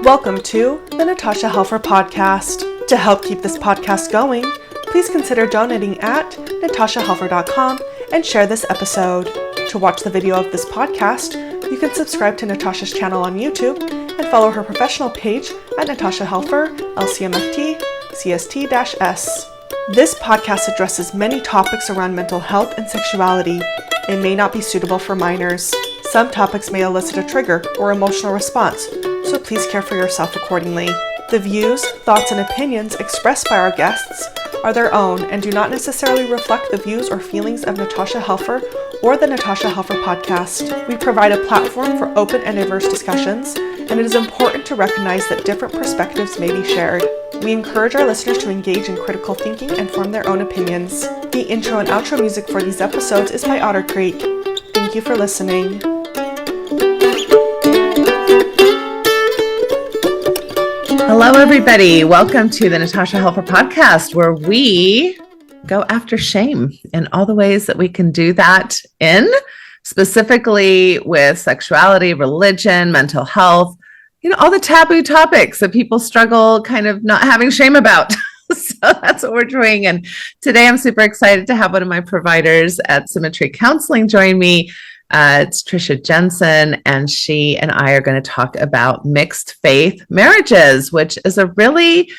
Welcome to the Natasha Helfer Podcast. To help keep this podcast going, please consider donating at natashahelfer.com and share this episode. To watch the video of this podcast, you can subscribe to Natasha's channel on YouTube and follow her professional page at Natasha Helfer, LCMFT, CST-S. This podcast addresses many topics around mental health and sexuality. It may not be suitable for minors. Some topics may elicit a trigger or emotional response, so please care for yourself accordingly. The views, thoughts, and opinions expressed by our guests are their own and do not necessarily reflect the views or feelings of Natasha Helfer or the Natasha Helfer Podcast. We provide a platform for open and diverse discussions, and it is important to recognize that different perspectives may be shared. We encourage our listeners to engage in critical thinking and form their own opinions. The intro and outro music for these episodes is by Otter Creek. Thank you for listening. Hello, everybody. Welcome to the Natasha Helfer Podcast, where we go after shame and all the ways that we can do that specifically with sexuality, religion, mental health, all the taboo topics that people struggle kind of not having shame about. So that's what we're doing. And today I'm super excited to have one of my providers at Symmetry Counseling join me. It's Trisha Jensen, and she and I are going to talk about mixed faith marriages, which is a really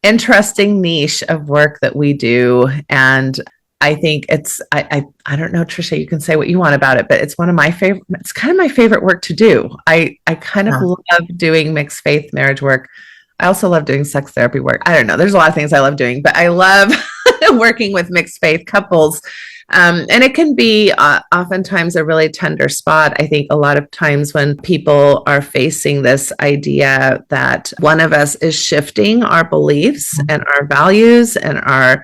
interesting niche of work that we do. And I think I don't know, Trisha, you can say what you want about it, but it's kind of my favorite work to do. I kind of love doing mixed faith marriage work. I also love doing sex therapy work. I don't know. There's a lot of things I love doing, but I love working with mixed faith couples. And it can be oftentimes a really tender spot. I think a lot of times when people are facing this idea that one of us is shifting our beliefs and our values and our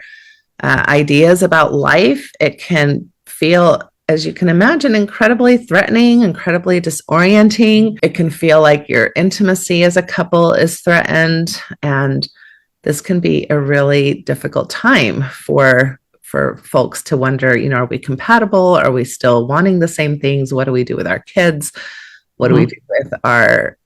ideas about life, it can feel, as you can imagine, incredibly threatening, incredibly disorienting. It can feel like your intimacy as a couple is threatened. And this can be a really difficult time for folks to wonder, are we compatible? Are we still wanting the same things? What do we do with our kids? What do we do with our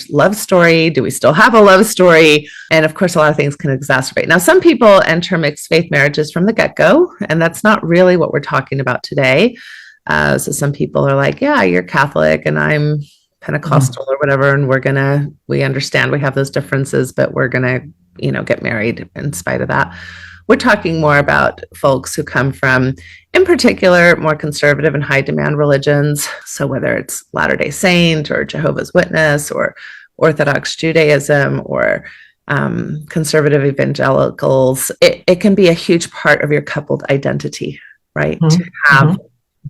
love story? Do we still have a love story? And of course, a lot of things can exacerbate. Now, some people enter mixed faith marriages from the get-go, and that's not really what we're talking about today. So some people are like, yeah, you're Catholic and I'm Pentecostal or whatever, and we understand we have those differences, but we're gonna, get married in spite of that. We're talking more about folks who come from, in particular, more conservative and high demand religions. So whether it's Latter-day Saint or Jehovah's Witness or Orthodox Judaism or conservative evangelicals, it can be a huge part of your coupled identity, right? To have,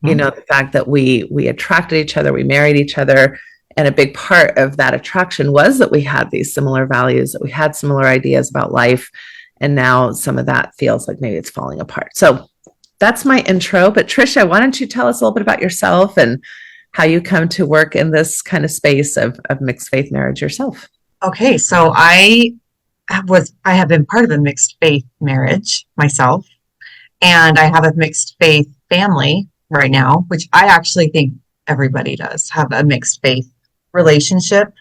the fact that we attracted each other, we married each other. And a big part of that attraction was that we had these similar values, that we had similar ideas about life. And now some of that feels like maybe it's falling apart. So that's my intro. But Trisha, why don't you tell us a little bit about yourself and how you come to work in this kind of space of mixed faith marriage yourself? Okay, so I have been part of a mixed faith marriage myself, and I have a mixed faith family right now, which I actually think everybody does have a mixed faith relationship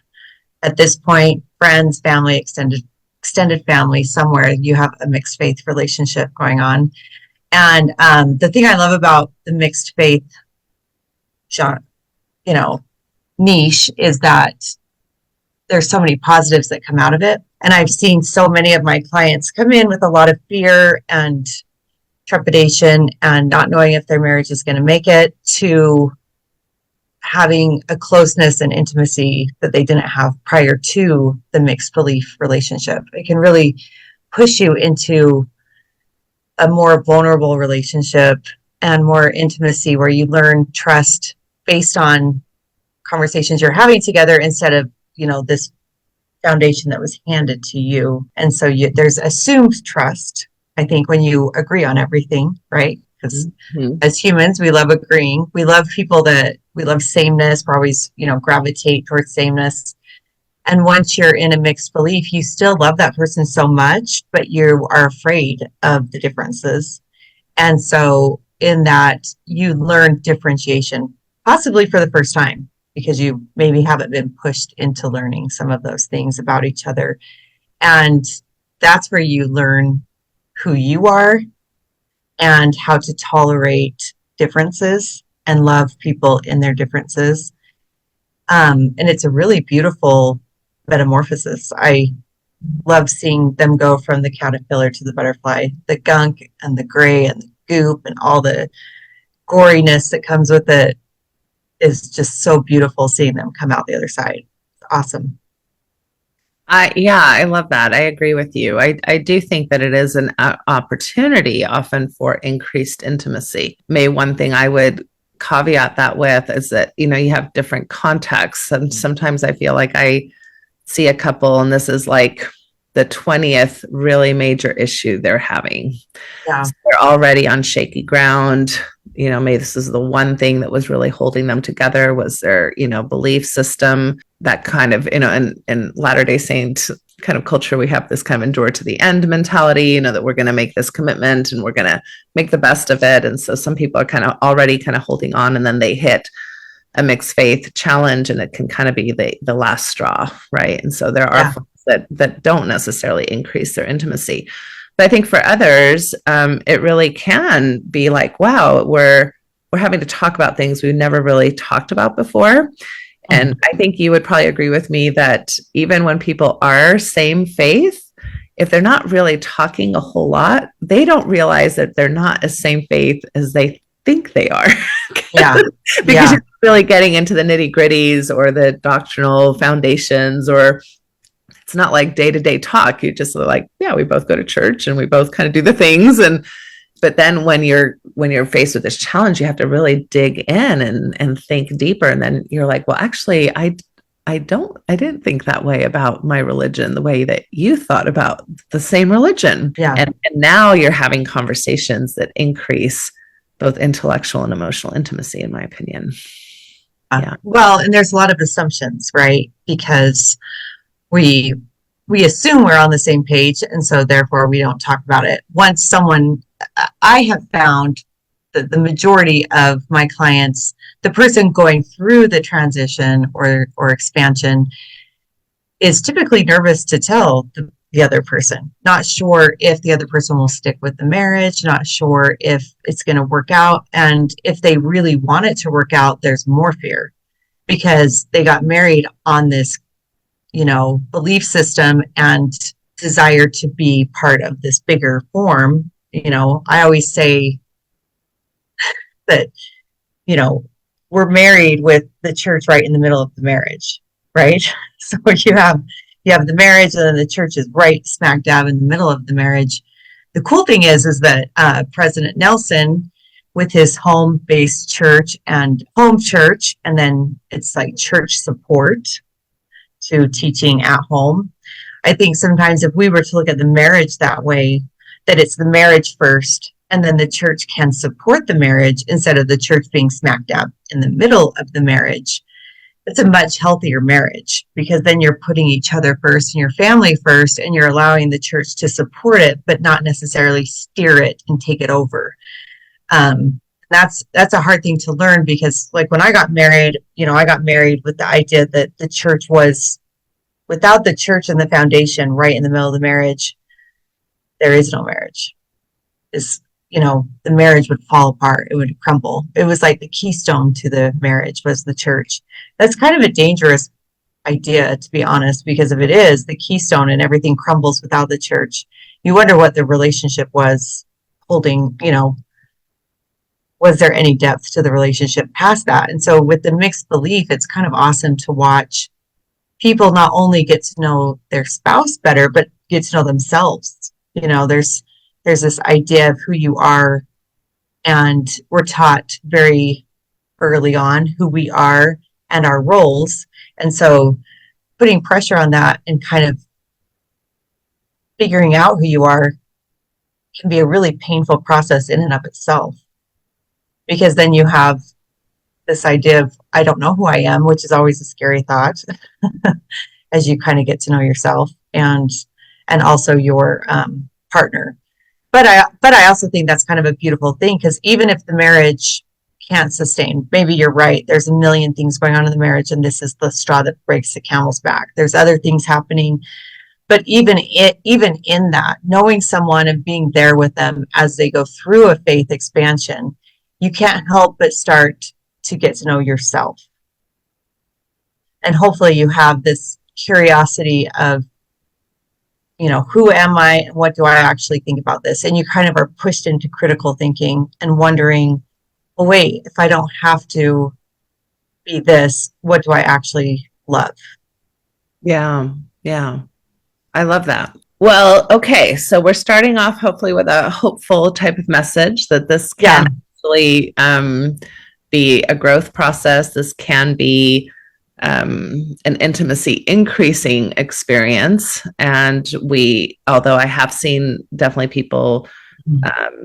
at this point. Friends, family, extended family, somewhere you have a mixed faith relationship going on. And the thing I love about the mixed faith niche is that there's so many positives that come out of it. And I've seen so many of my clients come in with a lot of fear and trepidation and not knowing if their marriage is going to make it, to having a closeness and intimacy that they didn't have prior to the mixed belief relationship. It can really push you into a more vulnerable relationship and more intimacy, where you learn trust based on conversations you're having together instead of, this foundation that was handed to you. And so there's assumed trust, I think, when you agree on everything, right? Because as humans, we love agreeing. We love we love sameness. We're always, gravitate towards sameness. And once you're in a mixed belief, you still love that person so much, but you are afraid of the differences. And so in that, you learn differentiation, possibly for the first time. because you maybe haven't been pushed into learning some of those things about each other. And that's where you learn who you are and how to tolerate differences and love people in their differences. And it's a really beautiful metamorphosis. I love seeing them go from the caterpillar to the butterfly, the gunk and the gray and the goop and all the goriness that comes with it is just so beautiful, seeing them come out the other side. It's awesome. I love that. I agree with you. I do think that it is an opportunity often for increased intimacy. One thing I would caveat that with is that, you have different contexts. And sometimes I feel like I see a couple and this is like the 20th really major issue they're having. Yeah. So they're already on shaky ground. Maybe this is the one thing that was really holding them together was their, belief system, that kind of, in Latter-day Saint kind of culture, we have this kind of endure to the end mentality, that we're going to make this commitment and we're going to make the best of it. And so some people are kind of already kind of holding on, and then they hit a mixed faith challenge and it can kind of be the last straw. Right. And so there are folks that don't necessarily increase their intimacy. But I think for others, it really can be like, wow, we're having to talk about things we've never really talked about before. And I think you would probably agree with me that even when people are same faith, if they're not really talking a whole lot, they don't realize that they're not as same faith as they think they are. Yeah. Because you're really getting into the nitty gritties or the doctrinal foundations, or it's not like day-to-day talk. You just like, we both go to church and we both kind of do the things. But then when you're faced with this challenge, you have to really dig in and think deeper. And then you're like, well, actually, I didn't think that way about my religion, the way that you thought about the same religion. Yeah. And now you're having conversations that increase both intellectual and emotional intimacy, in my opinion. Yeah. Well, and there's a lot of assumptions, right? Because we assume we're on the same page, and so therefore we don't talk about it. I have found that the majority of my clients, the person going through the transition or expansion, is typically nervous to tell the other person. Not sure if the other person will stick with the marriage, not sure if it's going to work out. And if they really want it to work out, there's more fear because they got married on this, belief system and desire to be part of this bigger form. I always say that, we're married with the church right in the middle of the marriage, right? So you have the marriage, and then the church is right smack dab in the middle of the marriage. The cool thing is that President Nelson, with his home-based church and home church, and then it's like church support to teaching at home. I think sometimes if we were to look at the marriage that way, that it's the marriage first, and then the church can support the marriage instead of the church being smack dab in the middle of the marriage, it's a much healthier marriage, because then you're putting each other first and your family first, and you're allowing the church to support it, but not necessarily steer it and take it over. That's a hard thing to learn, because like when I got married, I got married with the idea that the church was, without the church and the foundation right in the middle of the marriage, there is no marriage. The marriage would fall apart. It would crumble. It was like the keystone to the marriage was the church. That's kind of a dangerous idea, to be honest, because if it is the keystone and everything crumbles without the church, you wonder what the relationship was holding, was there any depth to the relationship past that? And so with the mixed belief, it's kind of awesome to watch people not only get to know their spouse better, but get to know themselves. There's this idea of who you are, and we're taught very early on who we are and our roles. And so putting pressure on that and kind of figuring out who you are can be a really painful process in and of itself, because then you have this idea of, I don't know who I am, which is always a scary thought as you kind of get to know yourself and also your partner. But I also think that's kind of a beautiful thing, because even if the marriage can't sustain. Maybe you're right. There's a million things going on in the marriage, and this is the straw that breaks the camel's back. There's other things happening. But even in that, knowing someone and being there with them as they go through a faith expansion, you can't help but start to get to know yourself. And hopefully you have this curiosity of, who am I and what do I actually think about this? And you kind of are pushed into critical thinking and wondering, well, wait, if I don't have to be this, what do I actually love? Yeah. Yeah. I love that. Well, okay. So we're starting off hopefully with a hopeful type of message that this can actually be a growth process. This can be an intimacy increasing experience. And although I have seen definitely people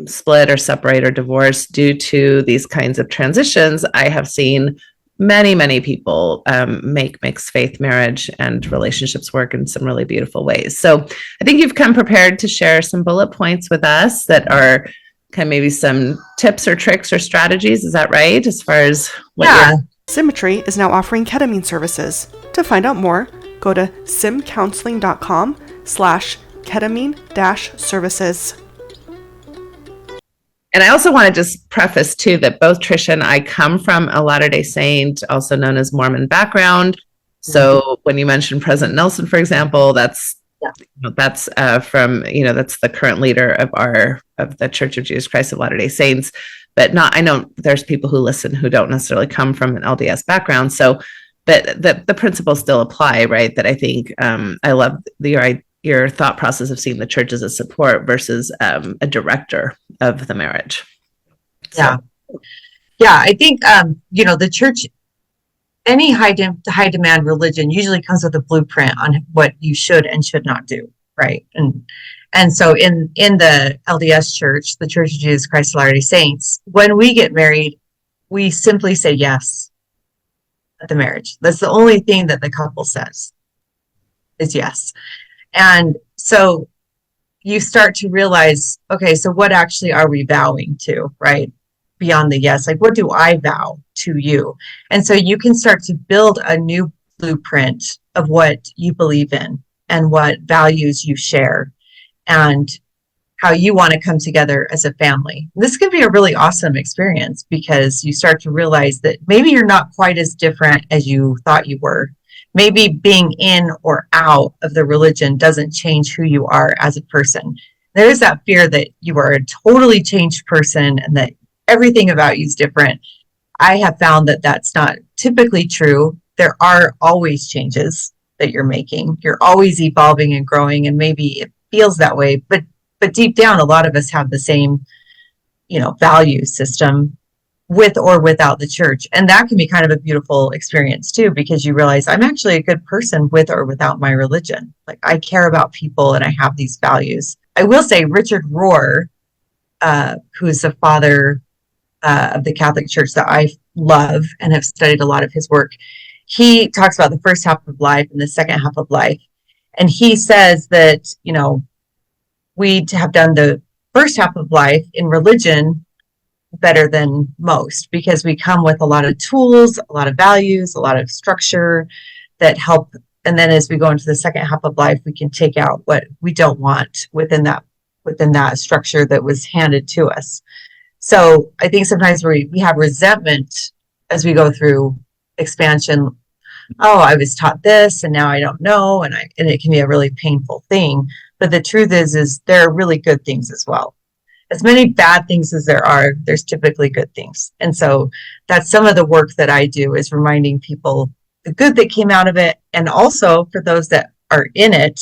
split or separate or divorce due to these kinds of transitions, I have seen many people make mixed faith marriage and relationships work in some really beautiful ways. So I think you've come prepared to share some bullet points with us that are kind of maybe some tips or tricks or strategies. Is that right? As far as Symmetry is now offering ketamine services. To find out more, go to simcounseling.com/ketamine-services. And I also want to just preface too that both Trisha and I come from a Latter-day Saint, also known as Mormon background. So when you mentioned President Nelson, for example, that's from, that's the current leader of the Church of Jesus Christ of Latter-day Saints. But I know there's people who listen who don't necessarily come from an LDS background. So, but the principles still apply, right? That I think I love your thought process of seeing the church as a support versus a director of the marriage. So. Yeah. I think, the church, any high demand religion usually comes with a blueprint on what you should and should not do. Right. And so in the LDS church, the Church of Jesus Christ of Latter-day Saints, when we get married, we simply say yes at the marriage. That's the only thing that the couple says is yes. And so you start to realize, okay, so what actually are we vowing to, right? Beyond the yes, like what do I vow to you? And so you can start to build a new blueprint of what you believe in and what values you share and how you want to come together as a family. This can be a really awesome experience because you start to realize that maybe you're not quite as different as you thought you were. Maybe being in or out of the religion doesn't change who you are as a person. There is that fear that you are a totally changed person and that everything about you is different. I have found that that's not typically true. There are always changes that you're making. You're always evolving and growing, and maybe it feels that way, but deep down, a lot of us have the same, value system with or without the church. And that can be kind of a beautiful experience too, because you realize I'm actually a good person with or without my religion. Like I care about people and I have these values. I will say Richard Rohr, who's the father of the Catholic Church that I love and have studied a lot of his work, he talks about the first half of life and the second half of life. And he says that, we have done the first half of life in religion better than most because we come with a lot of tools, a lot of values, a lot of structure that help. And then as we go into the second half of life, we can take out what we don't want within that structure that was handed to us. So I think sometimes we have resentment as we go through expansion. Oh, I was taught this and now I don't know. And it can be a really painful thing. But the truth is there are really good things as well. As many bad things as there are, there's typically good things. And so that's some of the work that I do is reminding people the good that came out of it. And also for those that are in it,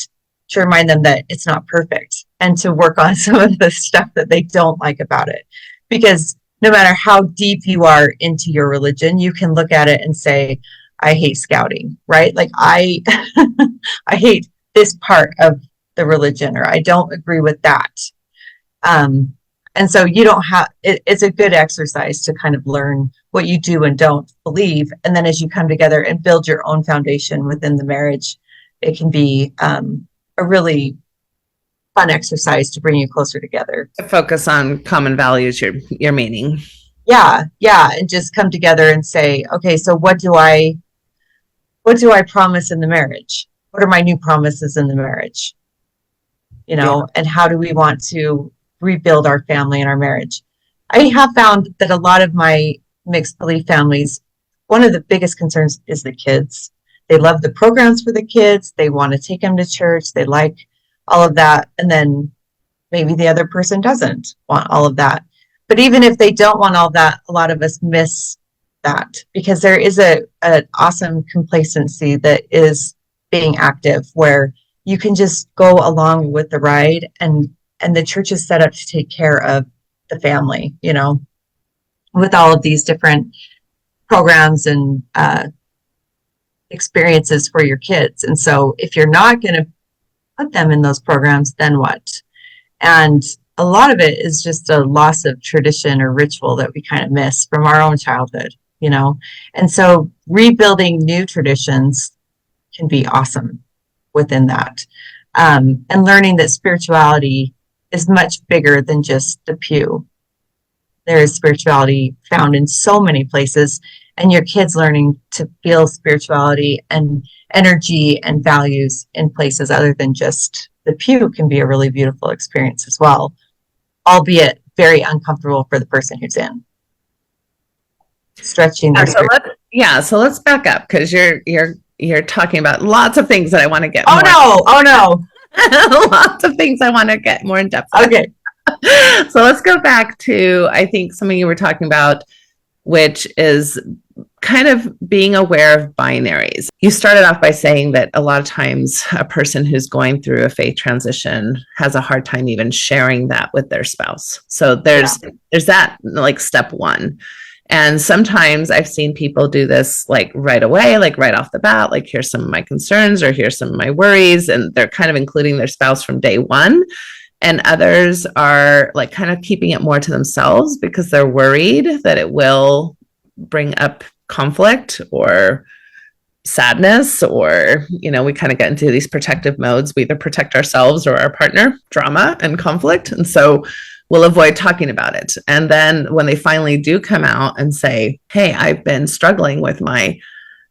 to remind them that it's not perfect and to work on some of the stuff that they don't like about it. Because no matter how deep you are into your religion, you can look at it and say, I hate scouting, right? Like I hate this part of the religion, or I don't agree with that. And so you don't have, it's a good exercise to kind of learn what you do and don't believe. And then as you come together and build your own foundation within the marriage, it can be a really fun exercise to bring you closer together. Focus on common values, you're meaning. Yeah, and just come together and say, okay, so what do I promise in the marriage? What are my new promises in the marriage? And how do we want to rebuild our family and our marriage? I have found that a lot of my mixed belief families, one of the biggest concerns is the kids. They love the programs for the kids. They want to take them to church. They like all of that. And then maybe the other person doesn't want all of that. But even if they don't want all that, a lot of us miss that, because there is an awesome complacency that is being active, where you can just go along with the ride, and the church is set up to take care of the family, with all of these different programs and experiences for your kids. And so if you're not going to put them in those programs, then what? And a lot of it is just a loss of tradition or ritual that we kind of miss from our own childhood, And so rebuilding new traditions can be awesome within that. And learning that spirituality is much bigger than just the pew. There is spirituality found in so many places, and your kids learning to feel spirituality and energy and values in places other than just the pew can be a really beautiful experience as well, albeit very uncomfortable for the person who's in. Stretching their so let's back up, because you're talking about lots of things that I want to get. Oh no. Lots of things I want to get more in depth. Okay. So let's go back to, I think, something you were talking about, which is kind of being aware of binaries. You started off by saying that a lot of times a person who's going through a faith transition has a hard time even sharing that with their spouse. So there's that, like, step one. And sometimes I've seen people do this like right away, like right off the bat, like, here's some of my concerns or here's some of my worries. And they're kind of including their spouse from day one. And others are like kind of keeping it more to themselves because they're worried that it will bring up conflict or sadness, or, we kind of get into these protective modes. We either protect ourselves or our partner, drama and conflict. And so we'll avoid talking about it. And then when they finally do come out and say, hey, I've been struggling with my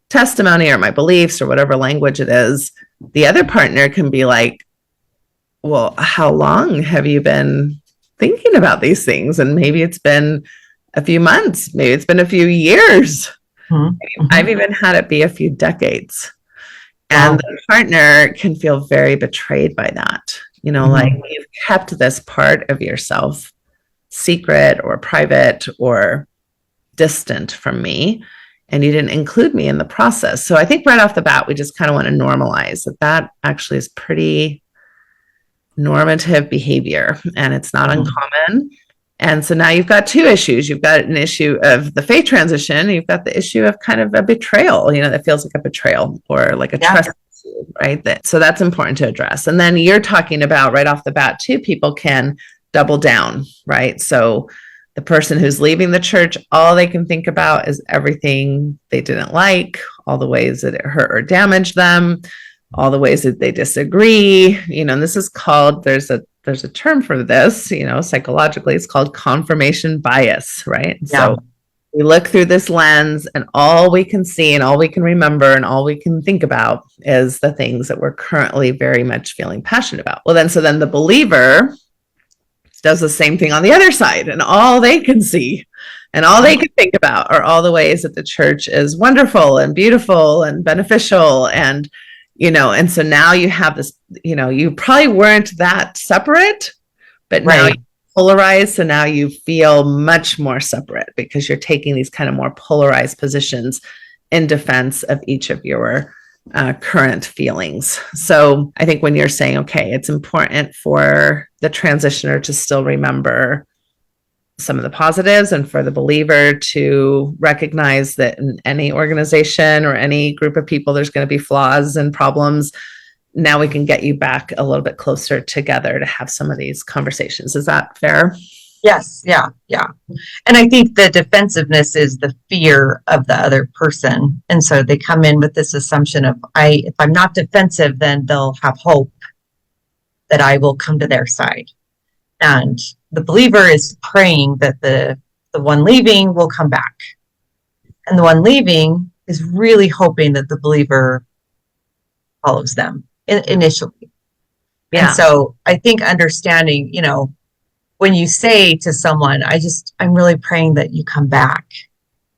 testimony or my beliefs or whatever language it is, the other partner can be like, well, how long have you been thinking about these things? And maybe it's been a few months, maybe it's been a few years. Mm-hmm. I've even had it be a few decades. And the partner can feel very betrayed by that. Like, you've kept this part of yourself secret or private or distant from me, and you didn't include me in the process. So I think right off the bat, we just kind of want to normalize that actually is pretty normative behavior, and it's not uncommon. And so now you've got two issues. You've got an issue of the faith transition. You've got the issue of kind of a betrayal, that feels like a betrayal or like a trust issue, right? So that's important to address. And then you're talking about right off the bat too, people can double down, right? So the person who's leaving the church, all they can think about is everything they didn't like, all the ways that it hurt or damaged them, all the ways that they disagree, and this is called, there's a term for this, psychologically, it's called confirmation bias, right? Yeah. So we look through this lens, and all we can see and all we can remember and all we can think about is the things that we're currently very much feeling passionate about. Well, then the believer does the same thing on the other side, and all they can see and all they can think about are all the ways that the church is wonderful and beautiful and beneficial. And and so now you have this, you probably weren't that separate, but now you're polarized. So now you feel much more separate because you're taking these kind of more polarized positions in defense of each of your current feelings. So I think when you're saying, okay, it's important for the transitioner to still remember some of the positives, and for the believer to recognize that in any organization or any group of people, there's going to be flaws and problems. Now we can get you back a little bit closer together to have some of these conversations. Is that fair? Yes. Yeah. And I think the defensiveness is the fear of the other person. And so they come in with this assumption of, if I'm not defensive, then they'll have hope that I will come to their side. And the believer is praying that the the one leaving will come back. And the one leaving is really hoping that the believer follows them initially. Yeah. And so I think understanding, when you say to someone, I'm really praying that you come back,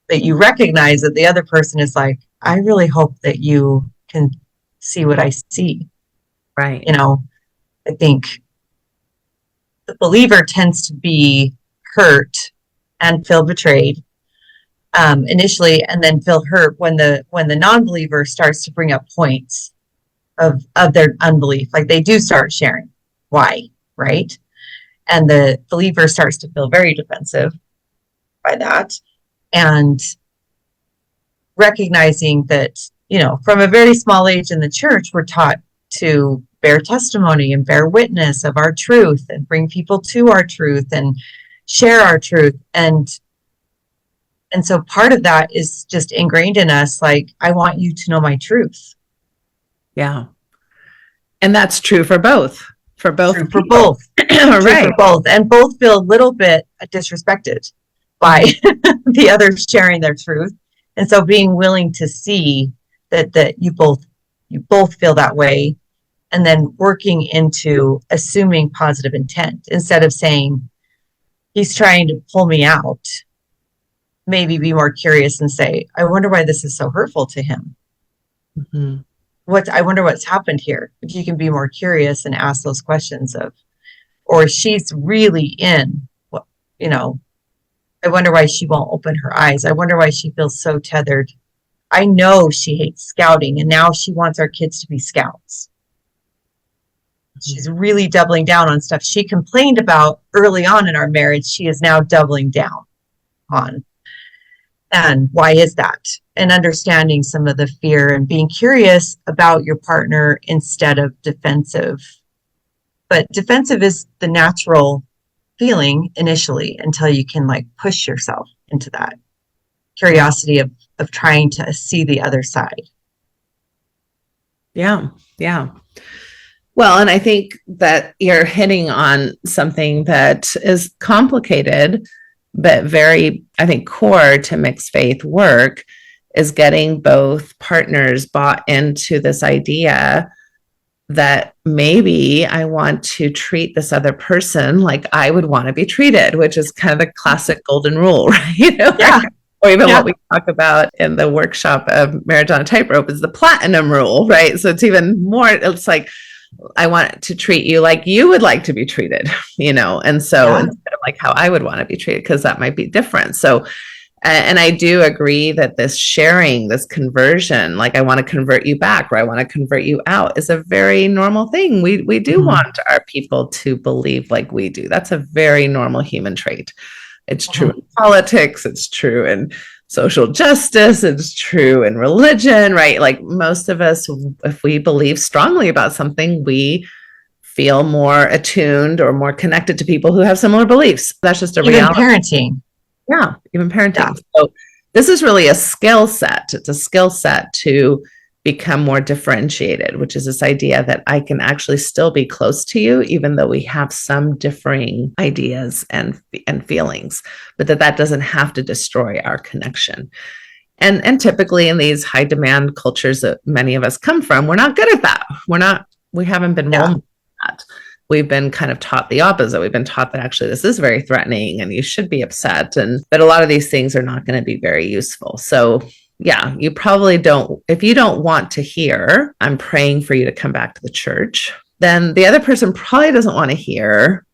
that you recognize that the other person is like, I really hope that you can see what I see. Right. I think the believer tends to be hurt and feel betrayed initially, and then feel hurt when the non-believer starts to bring up points of their unbelief. Like they do start sharing why, right? And the believer starts to feel very defensive by that. And recognizing that, from a very small age in the church, we're taught to bear testimony and bear witness of our truth and bring people to our truth and share our truth. And so part of that is just ingrained in us. Like, I want you to know my truth. Yeah. And that's true for both. For both. True for both. Right. For both. And both feel a little bit disrespected by the others sharing their truth. And so being willing to see that you both feel that way, and then working into assuming positive intent instead of saying, he's trying to pull me out. Maybe be more curious and say, I wonder why this is so hurtful to him. Mm-hmm. I wonder what's happened here. If you can be more curious and ask those questions or she's really in, I wonder why she won't open her eyes. I wonder why she feels so tethered. I know she hates scouting, and now she wants our kids to be scouts. She's really doubling down on stuff she complained about early on in our marriage. She is now doubling down on. And why is that? And understanding some of the fear and being curious about your partner instead of defensive. But defensive is the natural feeling initially until you can push yourself into that curiosity of trying to see the other side. Yeah. Yeah. Well, and I think that you're hitting on something that is complicated, but very, I think, core to mixed faith work is getting both partners bought into this idea that maybe I want to treat this other person like I would want to be treated, which is kind of the classic golden rule, right? Yeah. Or even what we talk about in the workshop of Marriage on a Tightrope is the platinum rule, right? So it's even more, it's like, I want to treat you like you would like to be treated, and so instead of how I would want to be treated, because that might be different. So, and I do agree that this sharing, this conversion, I want to convert you back or I want to convert you out, is a very normal thing. We do want our people to believe like we do. That's a very normal human trait. It's true in politics. It's true in social justice. It's true in religion, right? Most of us, if we believe strongly about something, we feel more attuned or more connected to people who have similar beliefs. That's just a reality. Parenting. Yeah, even parenting. Yeah. So this is really a skill set. It's a skill set to become more differentiated, which is this idea that I can actually still be close to you, even though we have some differing ideas and feelings, but that doesn't have to destroy our connection. And typically in these high demand cultures that many of us come from, we're not good at that. We haven't been molded at that. We've been kind of taught the opposite. We've been taught that actually this is very threatening and you should be upset, and that a lot of these things are not going to be very useful. So yeah, you probably don't, if you don't want to hear, I'm praying for you to come back to the church, then the other person probably doesn't want to hear,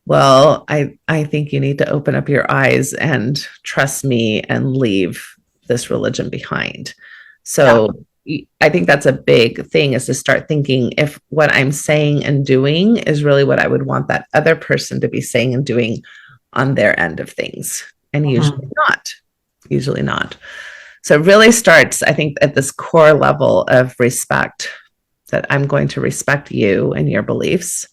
well, I think you need to open up your eyes and trust me and leave this religion behind. So I think that's a big thing, is to start thinking if what I'm saying and doing is really what I would want that other person to be saying and doing on their end of things. And usually not. So it really starts, I think, at this core level of respect, that I'm going to respect you and your beliefs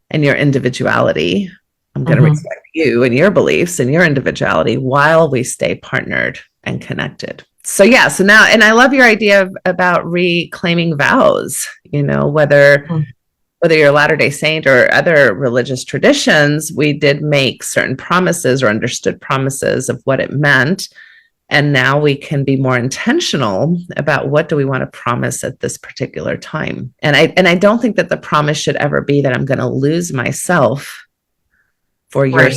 and your individuality. I'm going to respect you and your beliefs and your individuality while we stay partnered and connected. So now, and I love your idea about reclaiming vows, whether whether you're a Latter-day Saint or other religious traditions, we did make certain promises or understood promises of what it meant. And now we can be more intentional about what do we want to promise at this particular time. And I don't think that the promise should ever be that I'm going to lose myself for your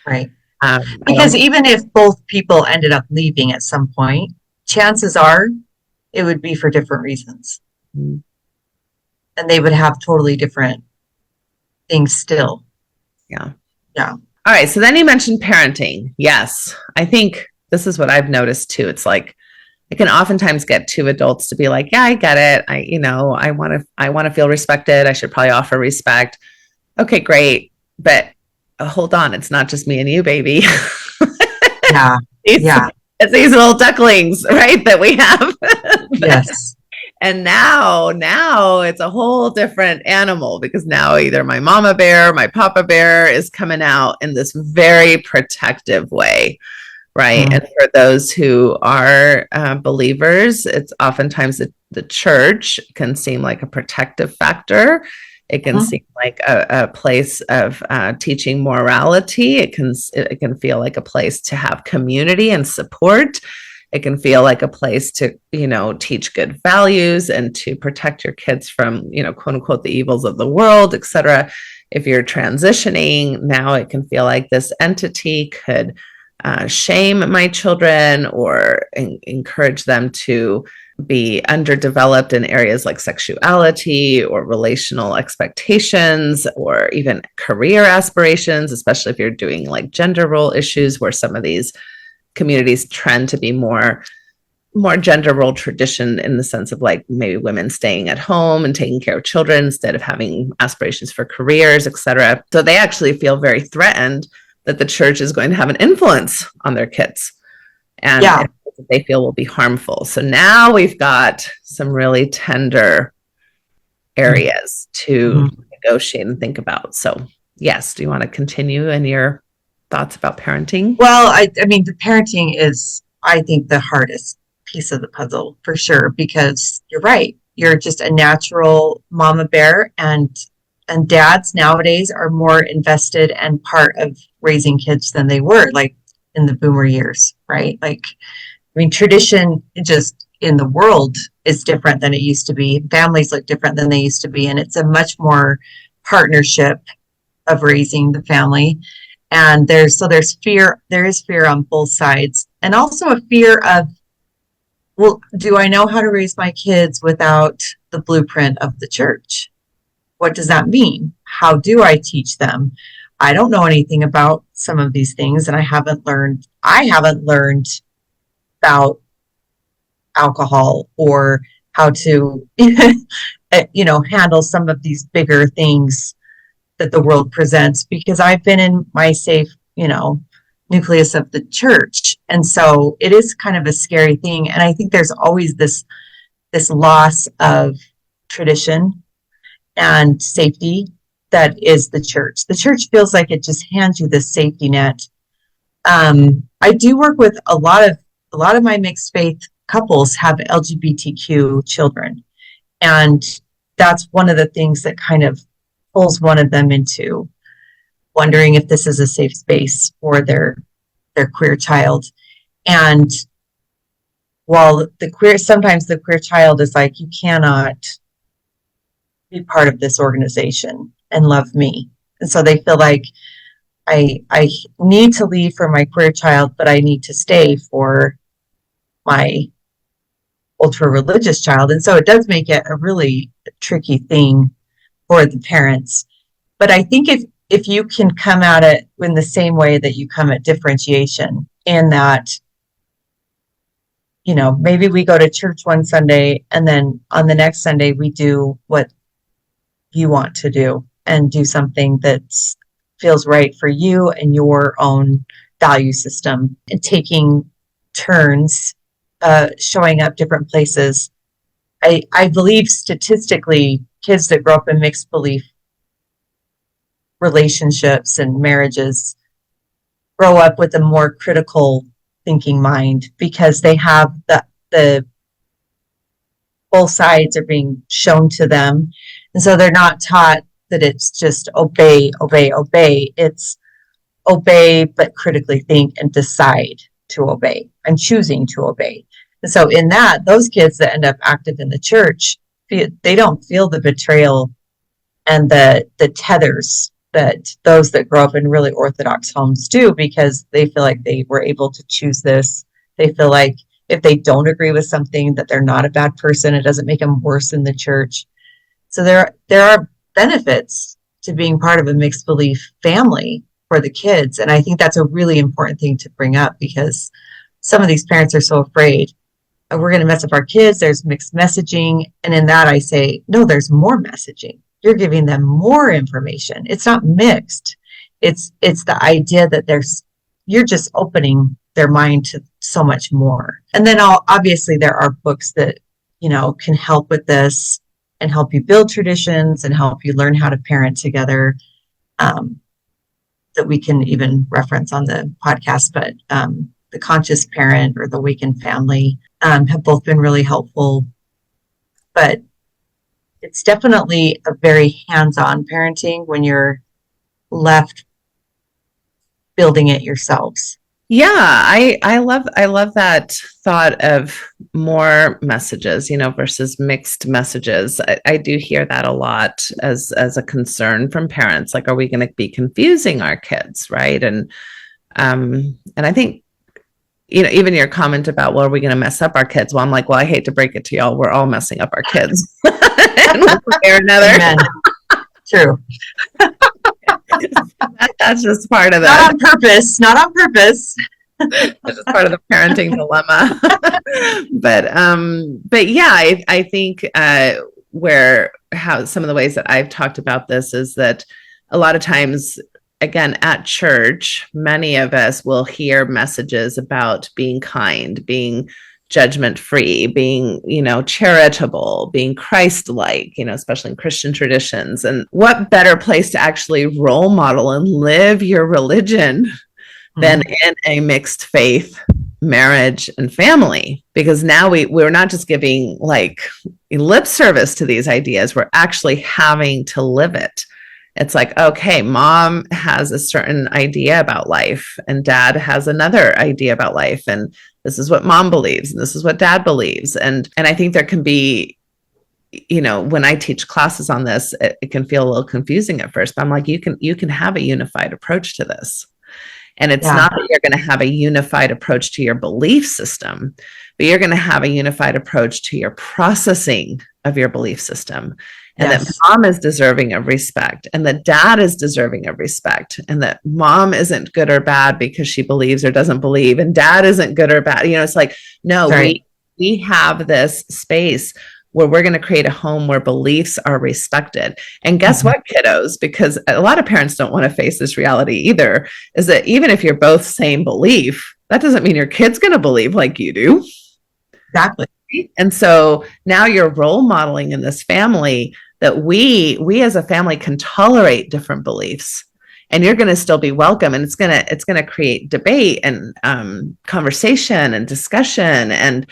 Right. Right. Because even if both people ended up leaving at some point, chances are it would be for different reasons. Mhm. And they would have totally different things still. Yeah. Yeah. All right. So then you mentioned parenting. Yes. I think this is what I've noticed too. It's like, I can oftentimes get two adults to be like, yeah, I get it. I want to feel respected. I should probably offer respect. Okay, great. But hold on. It's not just me and you, baby. Yeah. It's these little ducklings, right? That we have. Yes. And now it's a whole different animal, because now either my mama bear, my papa bear is coming out in this very protective way, right? Mm. And for those who are believers, it's oftentimes the church can seem like a protective factor. It can seem like a place of teaching morality. It can feel like a place to have community and support. It can feel like a place to, teach good values and to protect your kids from, quote unquote, the evils of the world, et cetera. If you're transitioning, now it can feel like this entity could shame my children or encourage them to be underdeveloped in areas like sexuality or relational expectations or even career aspirations, especially if you're doing like gender role issues, where some of these communities trend to be more gender role tradition, in the sense of like maybe women staying at home and taking care of children instead of having aspirations for careers, etc. So they actually feel very threatened that the church is going to have an influence on their kids, and they feel will be harmful. So now we've got some really tender areas to negotiate and think about. So yes, do you want to continue in your thoughts about parenting? Well, I mean, the parenting is, I think, the hardest piece of the puzzle for sure, because you're right. You're just a natural mama bear, and dads nowadays are more invested and part of raising kids than they were like in the boomer years, right? Like, I mean, tradition just in the world is different than it used to be. Families look different than they used to be. And it's a much more partnership of raising the family. And there's fear. There is fear on both sides, and also a fear of, well, do I know how to raise my kids without the blueprint of the church? What does that mean? How do I teach them? I don't know anything about some of these things, and I haven't learned about alcohol or how to, handle some of these bigger things that the world presents, because I've been in my safe, nucleus of the church. And so it is kind of a scary thing. And I think there's always this loss of tradition and safety that is the church. The church feels like it just hands you this safety net. I do work with a lot of my mixed faith couples have LGBTQ children. And that's one of the things that kind of pulls one of them into wondering if this is a safe space for their queer child. And while sometimes the queer child is like, you cannot be part of this organization and love me. And so they feel like I need to leave for my queer child, but I need to stay for my ultra religious child. And so it does make it a really tricky thing for the parents. But I think if you can come at it in the same way that you come at differentiation, in that, maybe we go to church one Sunday and then on the next Sunday we do what you want to do and do something that feels right for you and your own value system, and taking turns showing up different places. I believe statistically, kids that grow up in mixed belief relationships and marriages grow up with a more critical thinking mind, because they have the both sides are being shown to them. And so they're not taught that it's just obey, obey, obey. It's obey, but critically think and decide to obey and choosing to obey. And so in that, those kids that end up active in the church, they don't feel the betrayal and the tethers that those that grow up in really Orthodox homes do, because they feel like they were able to choose this. They feel like if they don't agree with something, that they're not a bad person. It doesn't make them worse in the church. So there are benefits to being part of a mixed belief family for the kids. And I think that's a really important thing to bring up, because some of these parents are so afraid, "Oh, we're going to mess up our kids. There's mixed messaging." And in that, I say, no, there's more messaging. You're giving them more information. It's not mixed. It's the idea that you're just opening their mind to so much more. And then obviously there are books that, can help with this and help you build traditions and help you learn how to parent together, that we can even reference on the podcast. But The Conscious Parent or The Awakened Family have both been really helpful. But it's definitely a very hands-on parenting when you're left building it yourselves. Yeah, I love that thought of more messages, versus mixed messages. I do hear that a lot as a concern from parents. Like, are we going to be confusing our kids, right? And I think, even your comment about, well, are we going to mess up our kids? Well, I'm like, well, I hate to break it to y'all, we're all messing up our kids in one way or another. Amen. True. That's just part of that. Not on purpose. That's just part of the parenting dilemma. But yeah, I think how some of the ways that I've talked about this is that a lot of times, again, at church, many of us will hear messages about being kind, being judgment-free, being, charitable, being Christ-like, especially in Christian traditions. And what better place to actually role model and live your religion than in a mixed faith marriage and family? Because now we're not just giving like lip service to these ideas, we're actually having to live it. It's like, okay, mom has a certain idea about life and dad has another idea about life. And this is what mom believes and this is what dad believes. And I think there can be, when I teach classes on this, it can feel a little confusing at first, but I'm like, you can have a unified approach to this. And it's not that you're going to have a unified approach to your belief system, but you're going to have a unified approach to your processing of your belief system. And that mom is deserving of respect and that dad is deserving of respect and that mom isn't good or bad because she believes or doesn't believe and dad isn't good or bad. It's like, no, we have this space where we're going to create a home where beliefs are respected. And guess what, kiddos, because a lot of parents don't want to face this reality either, is that even if you're both same belief, that doesn't mean your kid's going to believe like you do. Exactly. And so now you're role modeling in this family that we as a family can tolerate different beliefs, and you're going to still be welcome. And it's going to create debate and conversation and discussion and,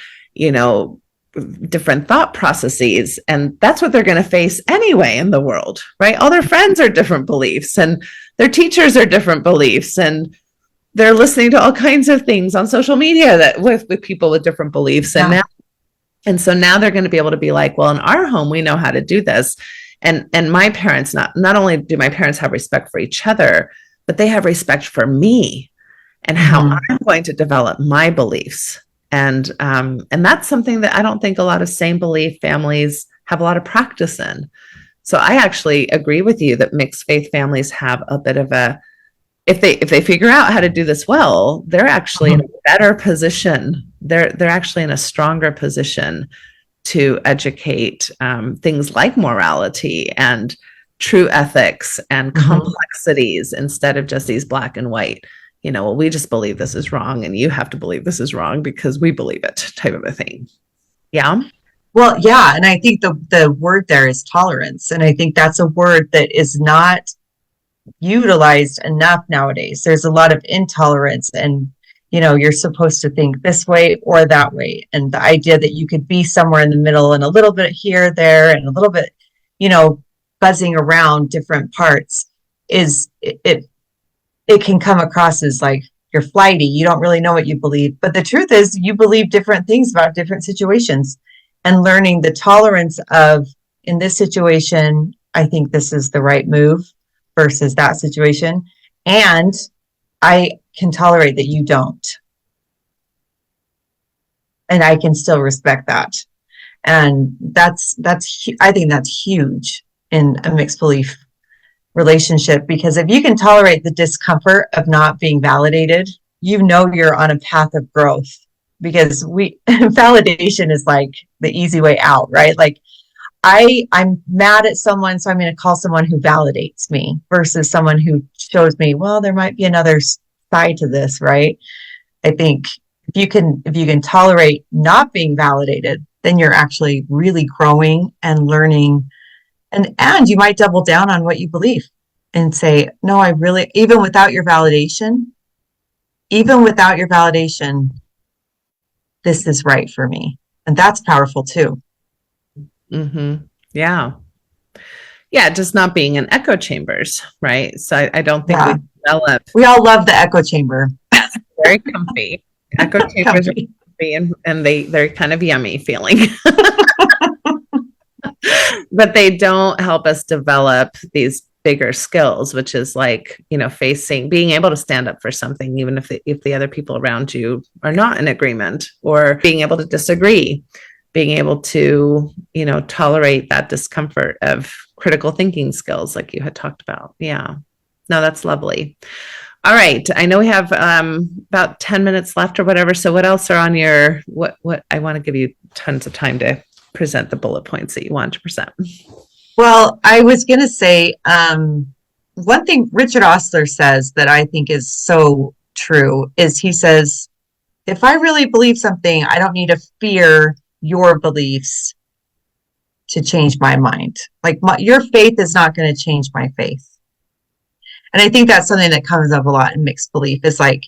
different thought processes. And that's what they're going to face anyway in the world, right? All their friends are different beliefs and their teachers are different beliefs. And they're listening to all kinds of things on social media that with people with different beliefs. And so now they're going to be able to be like, well, in our home, we know how to do this. And my parents, not only do my parents have respect for each other, but they have respect for me and how I'm going to develop my beliefs. And that's something that I don't think a lot of same belief families have a lot of practice in. So I actually agree with you that mixed faith families have a bit of if they figure out how to do this well, they're actually in a better position. They're actually in a stronger position to educate things like morality and true ethics and complexities instead of just these black and white, well, we just believe this is wrong and you have to believe this is wrong because we believe it type of a thing. Yeah. Well, yeah. And I think the word there is tolerance. And I think that's a word that is not utilized enough nowadays. There's a lot of intolerance and, you're supposed to think this way or that way. And the idea that you could be somewhere in the middle and a little bit here, there, and a little bit, buzzing around different parts is it can come across as like you're flighty. You don't really know what you believe. But the truth is you believe different things about different situations, and learning the tolerance of, in this situation, I think this is the right move versus that situation. And I can tolerate that you don't. And I can still respect that. And I think that's huge in a mixed belief relationship, because if you can tolerate the discomfort of not being validated, you're on a path of growth, because validation is like the easy way out, right? Like I'm mad at someone, so I'm going to call someone who validates me versus someone who shows me, well, there might be another side to this, right? I think if you can tolerate not being validated, then you're actually really growing and learning, and you might double down on what you believe and say, no, I really, even without your validation, this is right for me. And that's powerful too. Mm-hmm. Yeah. Yeah. Just not being in echo chambers. Right. So I don't think we all love the echo chamber. Very comfy. Echo chambers are comfy, and they're kind of yummy feeling. But they don't help us develop these bigger skills, which is like, being able to stand up for something, even if the other people around you are not in agreement, or being able to disagree, being able to, tolerate that discomfort of critical thinking skills like you had talked about. Yeah. No, that's lovely. All right. I know we have about 10 minutes left or whatever. So what else are on your, what I want to give you tons of time to present the bullet points that you want to present. Well, I was going to say, one thing Richard Ostler says that I think is so true is he says, if I really believe something, I don't need to fear your beliefs to change my mind. Like your faith is not going to change my faith. And I think that's something that comes up a lot in mixed belief. It's like,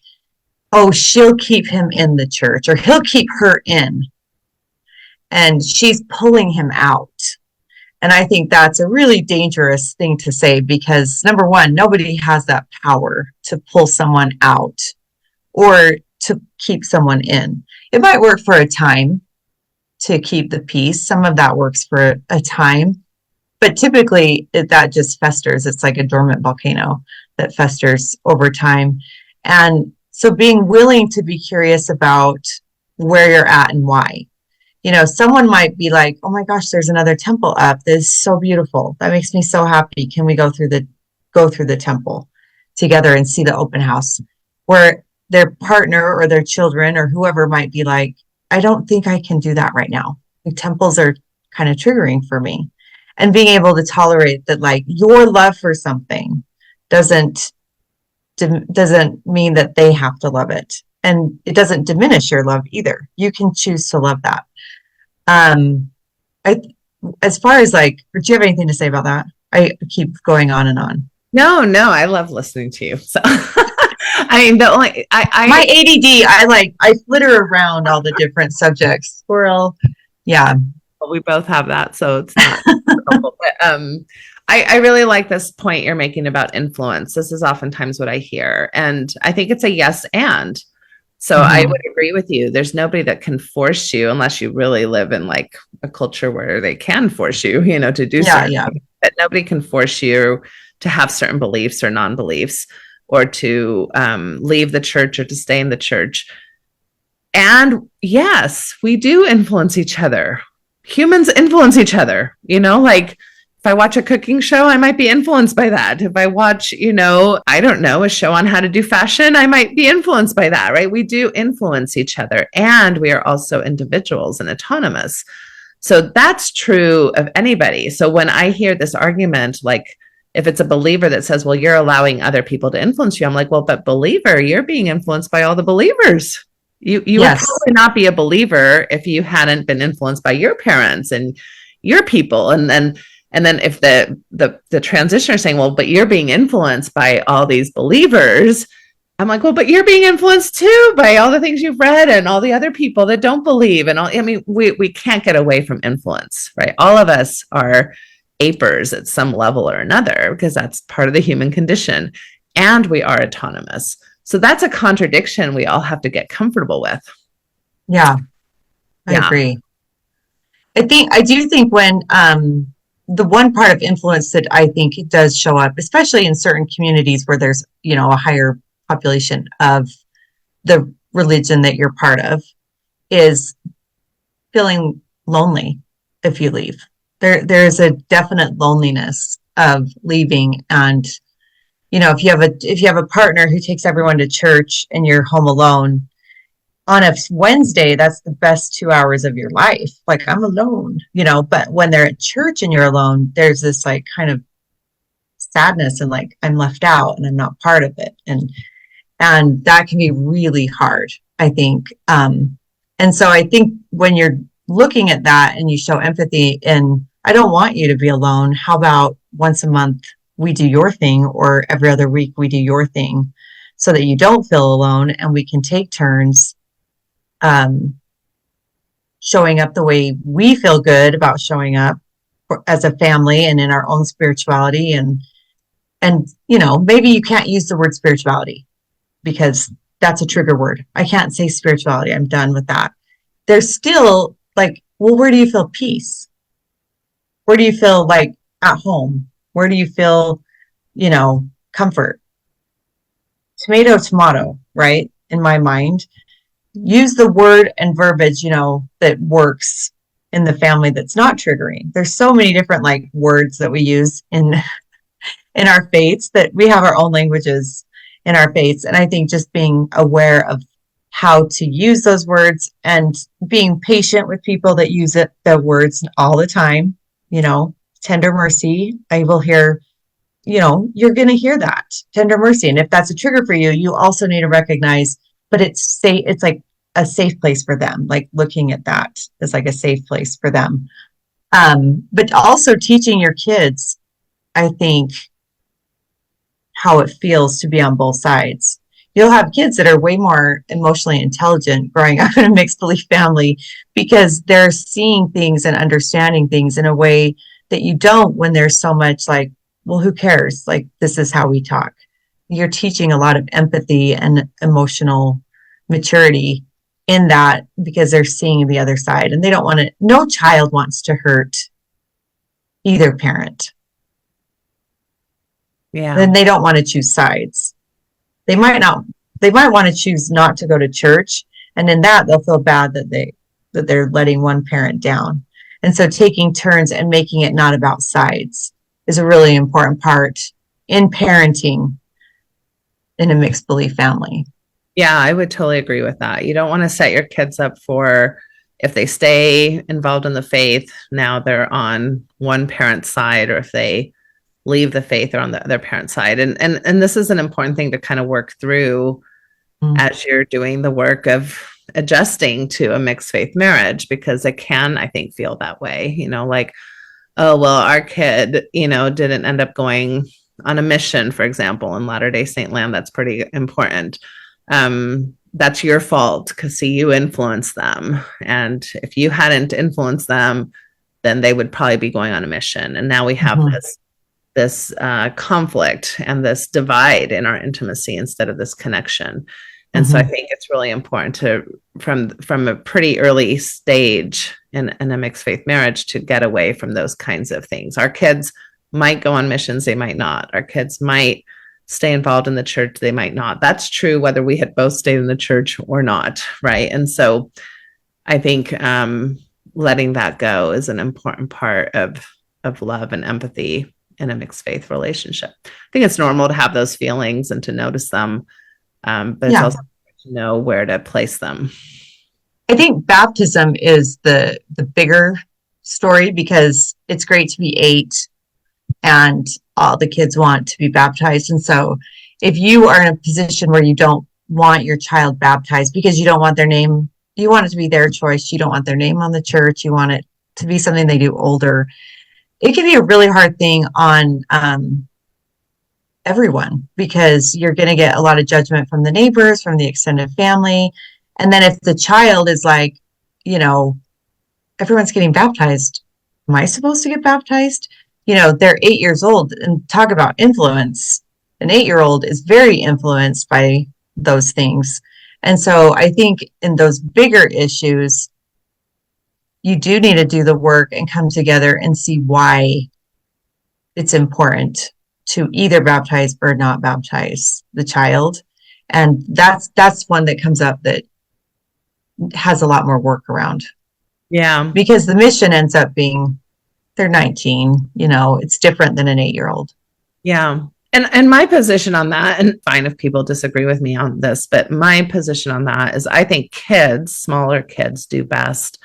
oh, she'll keep him in the church, or he'll keep her in, and she's pulling him out. And I think that's a really dangerous thing to say, because number one, nobody has that power to pull someone out or to keep someone in. It might work for a time to keep the peace. Some of that works for a time, but typically that just festers. It's like a dormant volcano that festers over time. And so being willing to be curious about where you're at and why. Someone might be like, oh my gosh, there's another temple up. This is so beautiful. That makes me so happy. Can we go through the temple together and see the open house? Where their partner or their children or whoever might be like, I don't think I can do that right now. The temples are kind of triggering for me. And being able to tolerate that, like, your love for something doesn't mean that they have to love it. And it doesn't diminish your love either. You can choose to love that. As far as like, do you have anything to say about that? I keep going on and on. No, I love listening to you. So I mean, my ADD, I flitter around all the different subjects. Squirrel. Yeah. Well, we both have that, so it's not helpful. But I really like this point you're making about influence. This is oftentimes what I hear. And I think it's a yes and. So I would agree with you. There's nobody that can force you, unless you really live in like a culture where they can force you, to do something. Yeah. But nobody can force you to have certain beliefs or non-beliefs, or to leave the church or to stay in the church. And yes, we do influence each other. Humans influence each other, like if I watch a cooking show, I might be influenced by that. If I watch, I don't know, a show on how to do fashion, I might be influenced by that, right? We do influence each other, and we are also individuals and autonomous. So that's true of anybody. So when I hear this argument, like if it's a believer that says, well, you're allowing other people to influence you, I'm like, well, but believer, you're being influenced by all the believers. You yes. would probably not be a believer if you hadn't been influenced by your parents and your people. And then if the transitioner is saying, well, but you're being influenced by all these believers, I'm like, well, but you're being influenced too by all the things you've read and all the other people that don't believe. And all, I mean, we can't get away from influence, right? All of us are apers at some level or another, because that's part of the human condition. And we are autonomous. So that's a contradiction we all have to get comfortable with. Yeah, I agree. I do think when, the one part of influence that I think it does show up, especially in certain communities where there's, a higher population of the religion that you're part of, is feeling lonely if you leave. There's a definite loneliness of leaving. And, if you have a partner who takes everyone to church and you're home alone on a Wednesday, that's the best 2 hours of your life. Like, I'm alone, but when they're at church and you're alone, there's this like kind of sadness and like, I'm left out and I'm not part of it. And that can be really hard, I think. And so I think when you're looking at that and you show empathy, and I don't want you to be alone. How about once a month we do your thing, or every other week we do your thing, so that you don't feel alone and we can take turns showing up the way we feel good about showing up as a family and in our own spirituality. And maybe you can't use the word spirituality because that's a trigger word. I can't say spirituality. I'm done with that. There's still like, well, where do you feel peace? Where do you feel like at home? Where do you feel, comfort? Tomato, right? In my mind, use the word and verbiage, that works in the family that's not triggering. There's so many different like words that we use in our faiths, that we have our own languages in our faiths. And I think just being aware of how to use those words and being patient with people that use the words all the time, tender mercy. I will hear, you're going to hear that tender mercy. And if that's a trigger for you, you also need to recognize, but it's like a safe place for them. Like looking at that as like a safe place for them. But also teaching your kids, I think, how it feels to be on both sides. You'll have kids that are way more emotionally intelligent growing up in a mixed belief family, because they're seeing things and understanding things in a way that you don't when there's so much like, well, who cares? Like, this is how we talk. You're teaching a lot of empathy and emotional maturity in that, because they're seeing the other side, and they don't want to, no child wants to hurt either parent. Yeah. Then they don't want to choose sides. They might want to choose not to go to church. And in that, they'll feel bad that they're letting one parent down. And so taking turns and making it not about sides is a really important part in parenting in a mixed belief family. Yeah, I would totally agree with that. You don't want to set your kids up for, if they stay involved in the faith, now they're on one parent's side, or if they leave the faith, or on the other parent's side. And this is an important thing to kind of work through as you're doing the work of adjusting to a mixed faith marriage, because it can, I think, feel that way, like, oh, well, our kid, didn't end up going on a mission, for example, in Latter-day Saint land. That's pretty important. That's your fault, because see, you influenced them. And if you hadn't influenced them, then they would probably be going on a mission. And now we have this conflict and this divide in our intimacy instead of this connection. And so I think it's really important to, from a pretty early stage in a mixed faith marriage, to get away from those kinds of things. Our kids might go on missions, they might not. Our kids might stay involved in the church, they might not. That's true whether we had both stayed in the church or not, right? And so I think letting that go is an important part of love and empathy in a mixed faith relationship. I think it's normal to have those feelings and to notice them, but it's also to know where to place them. I think baptism is the bigger story, because it's great to be 8 and all the kids want to be baptized. And so if you are in a position where you don't want your child baptized because you don't want their name, you want it to be their choice, you don't want their name on the church, you want it to be something they do older, it can be a really hard thing on everyone, because you're going to get a lot of judgment from the neighbors, from the extended family. And then if the child is like, everyone's getting baptized, am I supposed to get baptized? They're 8 years old, and talk about influence. An 8-year-old is very influenced by those things. And so I think in those bigger issues, you do need to do the work and come together and see why it's important to either baptize or not baptize the child. And that's one that comes up that has a lot more work around. Yeah. Because the mission ends up being they're 19, it's different than an 8-year-old. Yeah. And my position on that, and fine if people disagree with me on this, but my position on that is I think smaller kids do best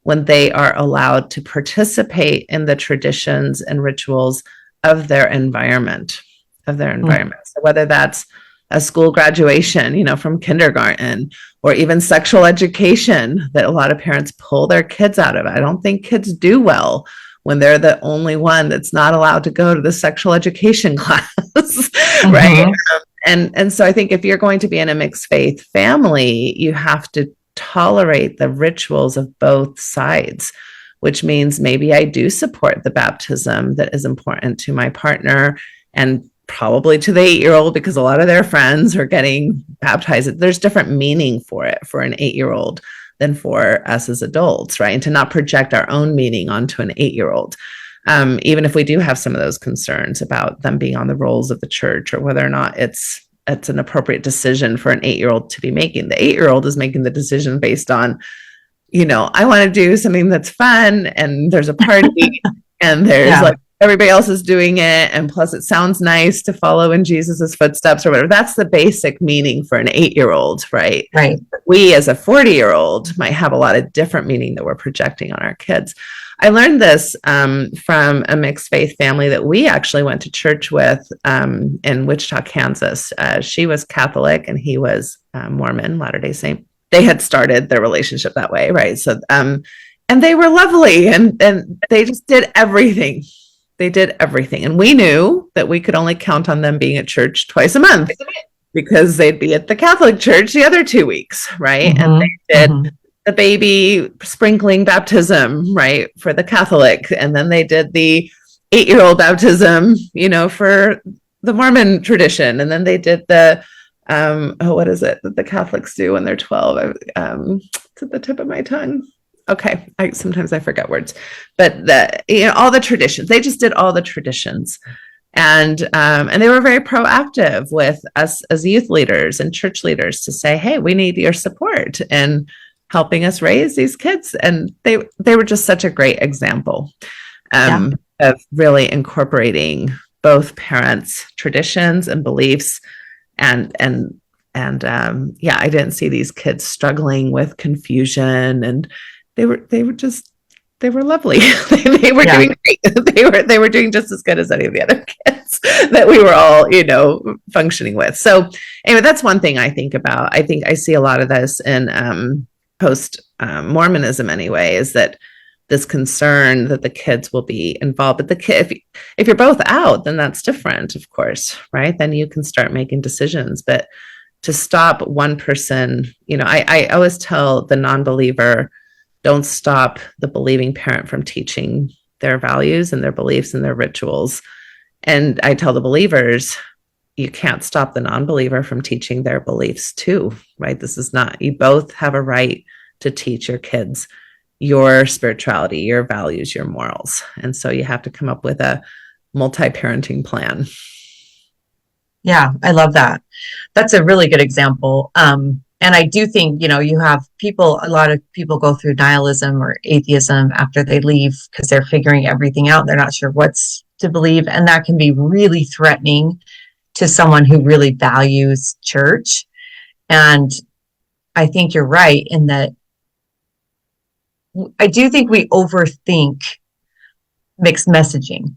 when they are allowed to participate in the traditions and rituals of their environment, So whether that's a school graduation, from kindergarten, or even sexual education that a lot of parents pull their kids out of. I don't think kids do well when they're the only one that's not allowed to go to the sexual education class, right? And so I think if you're going to be in a mixed faith family, you have to tolerate the rituals of both sides, which means maybe I do support the baptism that is important to my partner and probably to the 8-year-old, because a lot of their friends are getting baptized. There's different meaning for it for an 8-year-old than for us as adults, right? And to not project our own meaning onto an 8-year-old, even if we do have some of those concerns about them being on the rolls of the church or whether or not it's an appropriate decision for an 8-year-old to be making. The 8-year-old is making the decision based on, I want to do something that's fun, and there's a party and there's like everybody else is doing it. And plus it sounds nice to follow in Jesus's footsteps or whatever. That's the basic meaning for an 8-year-old, right? Right. We as a 40-year-old might have a lot of different meaning that we're projecting on our kids. I learned this from a mixed faith family that we actually went to church with in Wichita, Kansas. She was Catholic and he was Mormon, Latter-day Saint. They had started their relationship that way, right? So, and they were lovely, and they just did everything. They did everything. And we knew that we could only count on them being at church twice a month because they'd be at the Catholic church the other 2 weeks, right? And they did the baby sprinkling baptism, right, for the Catholic. And then they did the 8-year-old baptism, for the Mormon tradition. And then they did the, what is it that the Catholics do when they're 12? It's at the tip of my tongue. Okay. Sometimes I forget words, but all the traditions, they just did all the traditions. And they were very proactive with us as youth leaders and church leaders to say, hey, we need your support in helping us raise these kids. And they were just such a great example of really incorporating both parents' traditions and beliefs. And I didn't see these kids struggling with confusion, and they were lovely. they were doing great. They were doing just as good as any of the other kids that we were all, functioning with. So anyway, that's one thing I think about. I think I see a lot of this in post Mormonism anyway, is that this concern that the kids will be involved. But if you're both out, then that's different, of course, right? Then you can start making decisions. But to stop one person, I always tell the non-believer, don't stop the believing parent from teaching their values and their beliefs and their rituals. And I tell the believers, you can't stop the non-believer from teaching their beliefs too, right? You both have a right to teach your kids your spirituality, your values, your morals. And so you have to come up with a multi-parenting plan. Yeah, I love that. That's a really good example. And I do think, you have a lot of people go through nihilism or atheism after they leave because they're figuring everything out. They're not sure what's to believe. And that can be really threatening to someone who really values church. And I think you're right in that I do think we overthink mixed messaging.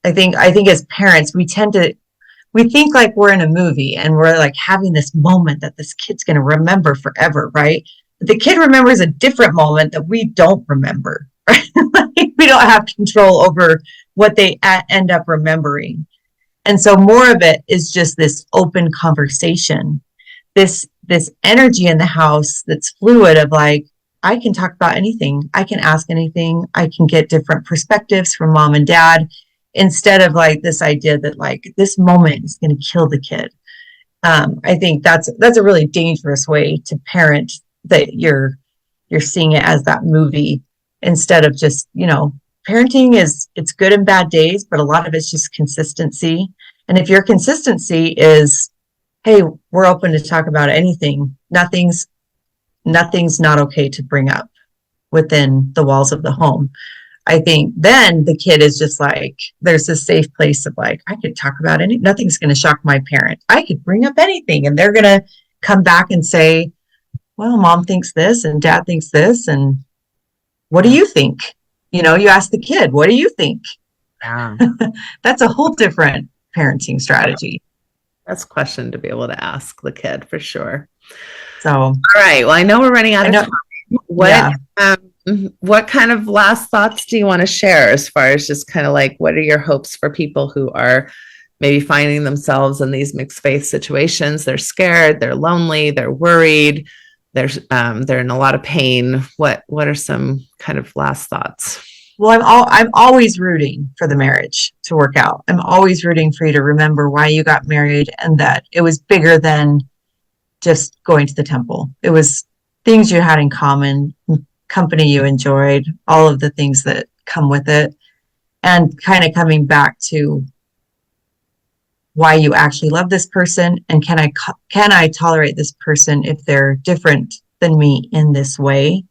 I think as parents, we think like we're in a movie and we're like having this moment that this kid's going to remember forever, right? But the kid remembers a different moment that we don't remember, right? We don't have control over what they end up remembering. And so more of it is just this open conversation, this energy in the house that's fluid of like, I can talk about anything. I can ask anything. I can get different perspectives from mom and dad, instead of like this idea that like this moment is going to kill the kid. I think that's a really dangerous way to parent, that you're seeing it as that movie, instead of just, parenting it's good and bad days, but a lot of it's just consistency. And if your consistency is, hey, we're open to talk about anything, nothing's not okay to bring up within the walls of the home, I think then the kid is just like, there's a safe place of like, I could talk about nothing's going to shock my parent. I could bring up anything and they're going to come back and say, well, mom thinks this and dad thinks this. And what do you think? You ask the kid, what do you think? Yeah. That's a whole different parenting strategy. That's a question to be able to ask the kid for sure. So, all right. Well, I know we're running out of time. What kind of last thoughts do you want to share, as far as just kind of like, what are your hopes for people who are maybe finding themselves in these mixed faith situations? They're scared, they're lonely, they're worried, they're in a lot of pain. What are some kind of last thoughts? Well, I'm always rooting for the marriage to work out. I'm always rooting for you to remember why you got married, and that it was bigger than just going to the temple. It was things you had in common, company you enjoyed, all of the things that come with it, and kind of coming back to why you actually love this person, and can I tolerate this person if they're different than me in this way,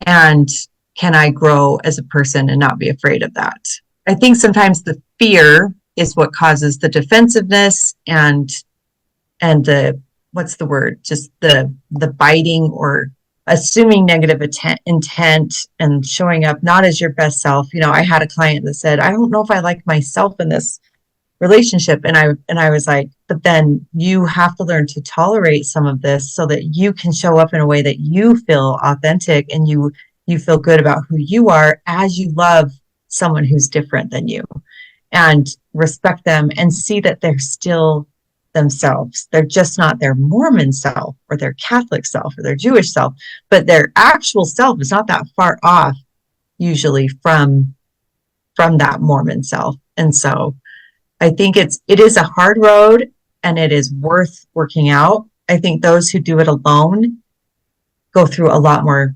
and can I grow as a person and not be afraid of that? I think sometimes the fear is what causes the defensiveness and the, what's the word? Just the biting or assuming negative intent and showing up not as your best self. I had a client that said, I don't know if I like myself in this relationship. And I was like, but then you have to learn to tolerate some of this so that you can show up in a way that you feel authentic and you feel good about who you are, as you love someone who's different than you, and respect them and see that they're still themselves. They're just not their Mormon self or their Catholic self or their Jewish self, but their actual self is not that far off usually from that Mormon self. And so I think it is a hard road, and it is worth working out. I think those who do it alone go through a lot more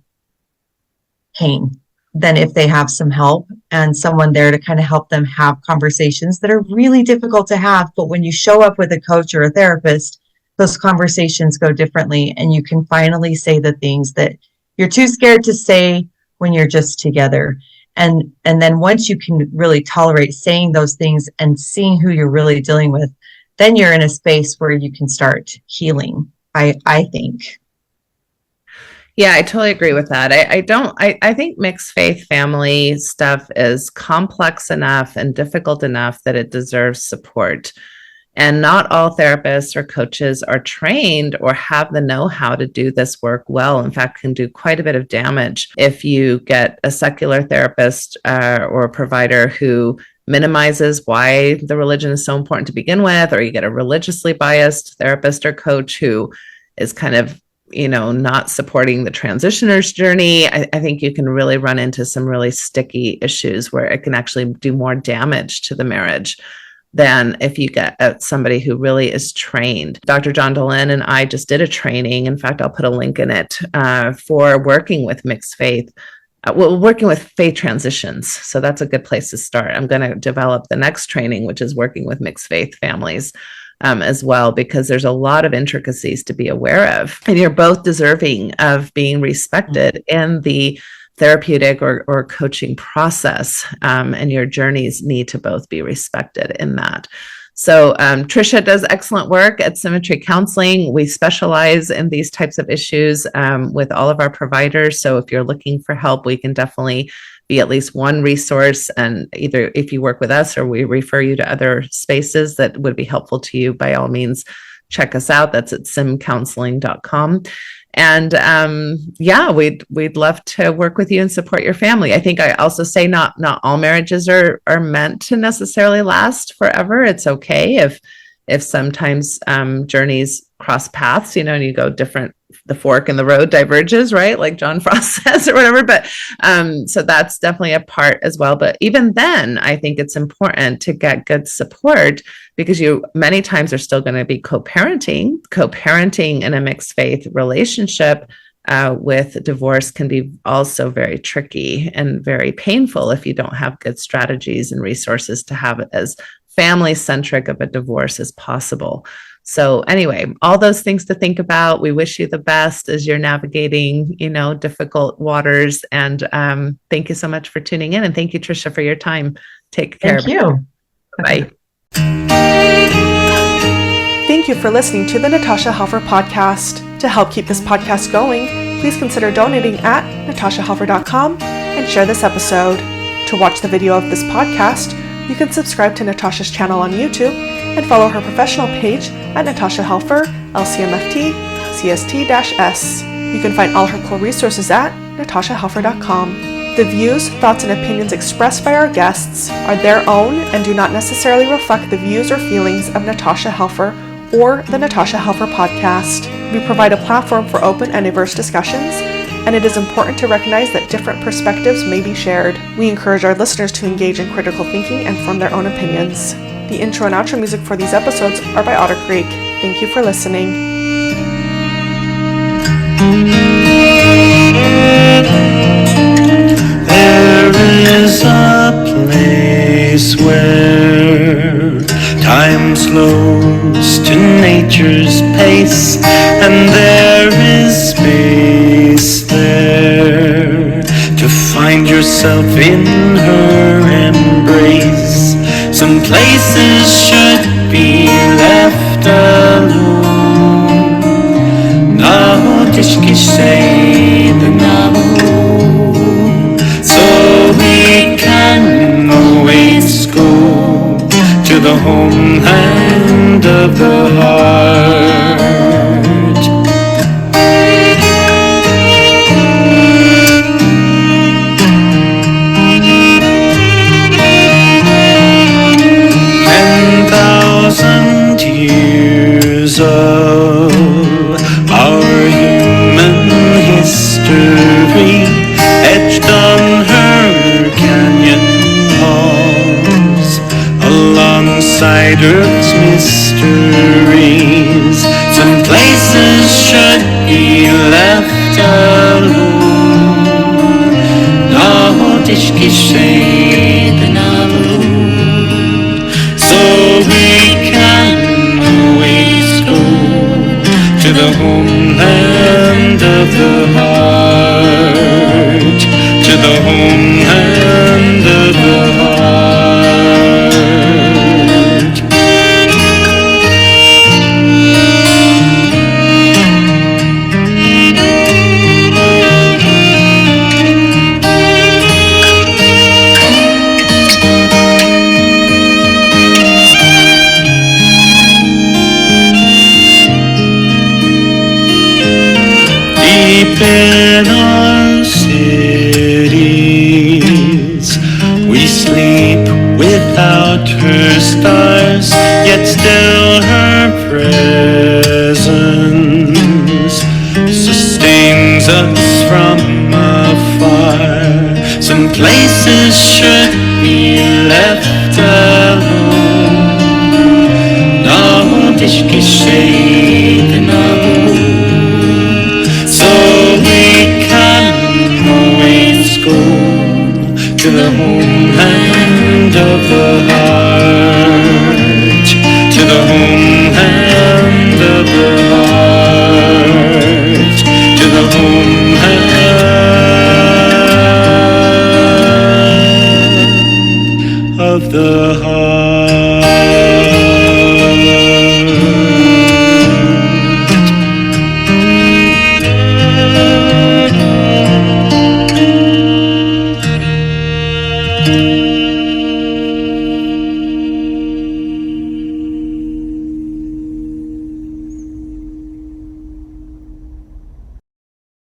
pain than if they have some help and someone there to kind of help them have conversations that are really difficult to have. But when you show up with a coach or a therapist, those conversations go differently, and you can finally say the things that you're too scared to say when you're just together. And then once you can really tolerate saying those things and seeing who you're really dealing with, then you're in a space where you can start healing, I think. Yeah, I totally agree with that. I think mixed faith family stuff is complex enough and difficult enough that it deserves support. And not all therapists or coaches are trained or have the know-how to do this work well. In fact, can do quite a bit of damage if you get a secular therapist or a provider who minimizes why the religion is so important to begin with, or you get a religiously biased therapist or coach who is kind of not supporting the transitioner's journey. I think you can really run into some really sticky issues where it can actually do more damage to the marriage than if you get somebody who really is trained. Dr. John Dolan and I just did a training. In fact, I'll put a link in it for working with mixed faith, working with faith transitions. So that's a good place to start. I'm going to develop the next training, which is working with mixed faith families as well, because there's a lot of intricacies to be aware of. And you're both deserving of being respected in the therapeutic or coaching process, and your journeys need to both be respected in that. So Trisha does excellent work at Symmetry Counseling. We specialize in these types of issues with all of our providers. So if you're looking for help, we can definitely be at least one resource. And either if you work with us or we refer you to other spaces that would be helpful to you, by all means, check us out. That's at simcounseling.com. And we'd love to work with you and support your family. I think I also say not all marriages are meant to necessarily last forever. It's okay if sometimes journeys cross paths, and you go different, the fork in the road diverges, right? Like John Frost says or whatever. But so that's definitely a part as well. But even then, I think it's important to get good support, because you many times are still going to be co-parenting in a mixed faith relationship. With divorce can be also very tricky and very painful if you don't have good strategies and resources to have it as family-centric of a divorce as possible. So anyway, all those things to think about. We wish you the best as you're navigating, difficult waters. And thank you so much for tuning in. And thank you, Trisha, for your time. Take care. Thank you. Bye. Thank you for listening to the Natasha Helfer Podcast. To help keep this podcast going, please consider donating at natashahelfer.com and share this episode. To watch the video of this podcast, you can subscribe to Natasha's channel on YouTube and follow her professional page at Natasha Helfer, LCMFT, CST-S. You can find all her cool resources at natashahelfer.com. The views, thoughts, and opinions expressed by our guests are their own and do not necessarily reflect the views or feelings of Natasha Helfer or the Natasha Helfer Podcast. We provide a platform for open and diverse discussions, and it is important to recognize that different perspectives may be shared. We encourage our listeners to engage in critical thinking and form their own opinions. The intro and outro music for these episodes are by Otter Creek. Thank you for listening. There is a place where time slows to nature's pace, and there is space there to find yourself in her embrace. Some places should be left alone. Now tishki say the so we can always go to the homeland of the heart. 10,000 years of our human history etched on her canyon walls, alongside Earth's mysteries. Some places should be left alone. Now tishki shade so we can always go to the homeland of the heart, to the homeland of the heart. Deep in our cities, we sleep without her stars, yet still her presence sustains us from afar. Some places should be left alone. Now tishki shade so we can always go to the homeland of the heart, to the homeland of the heart, to the homeland of the heart.